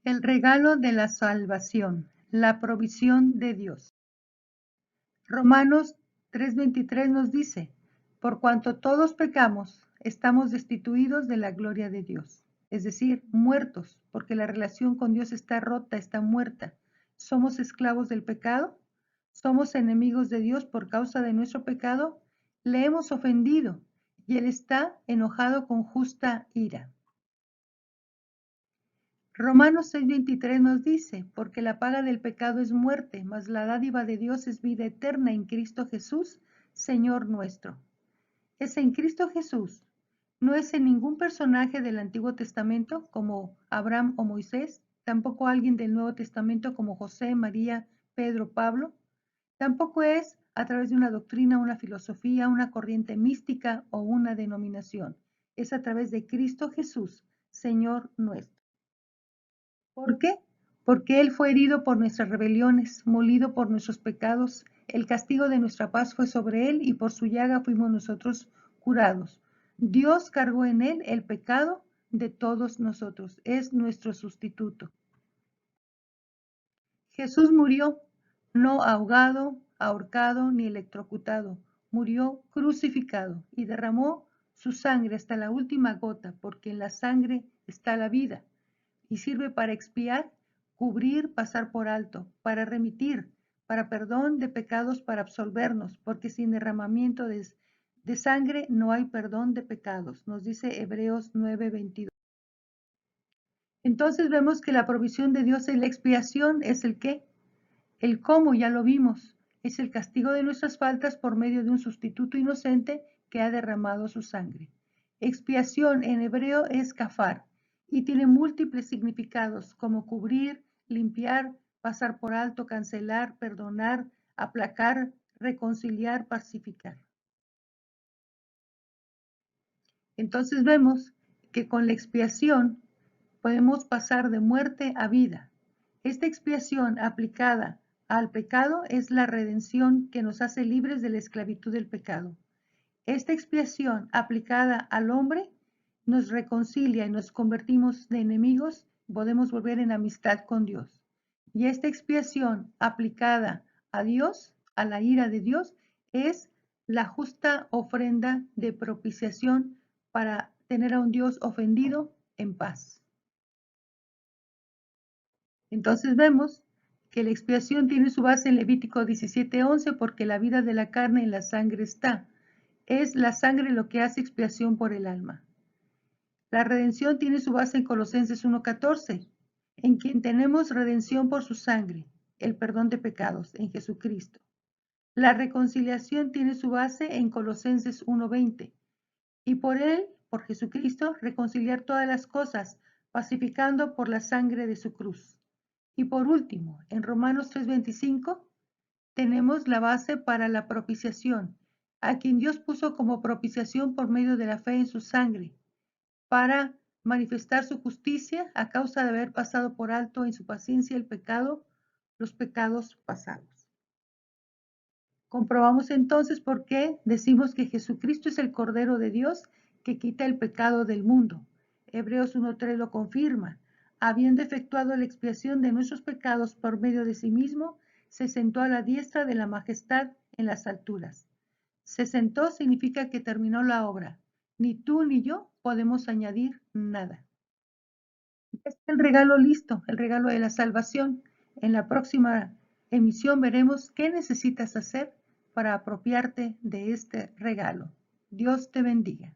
El regalo de la salvación, la provisión de Dios. Romanos 3:23 nos dice, por cuanto todos pecamos, estamos destituidos de la gloria de Dios, es decir, muertos, porque la relación con Dios está rota, está muerta. Somos esclavos del pecado, somos enemigos de Dios por causa de nuestro pecado, le hemos ofendido y Él está enojado con justa ira. Romanos 6:23 nos dice, porque la paga del pecado es muerte, mas la dádiva de Dios es vida eterna en Cristo Jesús, Señor nuestro. Es en Cristo Jesús, no es en ningún personaje del Antiguo Testamento como Abraham o Moisés, tampoco alguien del Nuevo Testamento como José, María, Pedro, Pablo, tampoco es a través de una doctrina, una filosofía, una corriente mística o una denominación. Es a través de Cristo Jesús, Señor nuestro. ¿Por qué? Porque Él fue herido por nuestras rebeliones, molido por nuestros pecados. El castigo de nuestra paz fue sobre Él y por su llaga fuimos nosotros curados. Dios cargó en Él el pecado de todos nosotros. Es nuestro sustituto. Jesús murió no ahogado, ahorcado ni electrocutado. Murió crucificado y derramó su sangre hasta la última gota, porque en la sangre está la vida y sirve para expiar, cubrir, pasar por alto, para remitir, para perdón de pecados, para absolvernos, porque sin derramamiento de sangre no hay perdón de pecados, nos dice Hebreos 9:22. Entonces vemos que la provisión de Dios en la expiación es el qué, el cómo, ya lo vimos, es el castigo de nuestras faltas por medio de un sustituto inocente que ha derramado su sangre. Expiación en hebreo es kafar y tiene múltiples significados como cubrir, limpiar, pasar por alto, cancelar, perdonar, aplacar, reconciliar, pacificar. Entonces vemos que con la expiación podemos pasar de muerte a vida. Esta expiación aplicada al pecado es la redención que nos hace libres de la esclavitud del pecado. Esta expiación aplicada al hombre nos reconcilia y nos convertimos de enemigos, podemos volver en amistad con Dios. Y esta expiación aplicada a Dios, a la ira de Dios, es la justa ofrenda de propiciación para tener a un Dios ofendido en paz. Entonces vemos que la expiación tiene su base en Levítico 17:11 porque la vida de la carne en la sangre está. Es la sangre lo que hace expiación por el alma. La redención tiene su base en Colosenses 1:14, en quien tenemos redención por su sangre, el perdón de pecados en Jesucristo. La reconciliación tiene su base en Colosenses 1:20, y por él, por Jesucristo, reconciliar todas las cosas, pacificando por la sangre de su cruz. Y por último, en Romanos 3:25, tenemos la base para la propiciación, a quien Dios puso como propiciación por medio de la fe en su sangre, para manifestar su justicia a causa de haber pasado por alto en su paciencia el pecado, los pecados pasados. Comprobamos entonces por qué decimos que Jesucristo es el Cordero de Dios que quita el pecado del mundo. Hebreos 1:3 lo confirma. Habiendo efectuado la expiación de nuestros pecados por medio de sí mismo, se sentó a la diestra de la majestad en las alturas. Se sentó significa que terminó la obra. Ni tú ni yo podemos añadir nada. Este es el regalo listo, el regalo de la salvación. En la próxima emisión veremos qué necesitas hacer para apropiarte de este regalo. Dios te bendiga.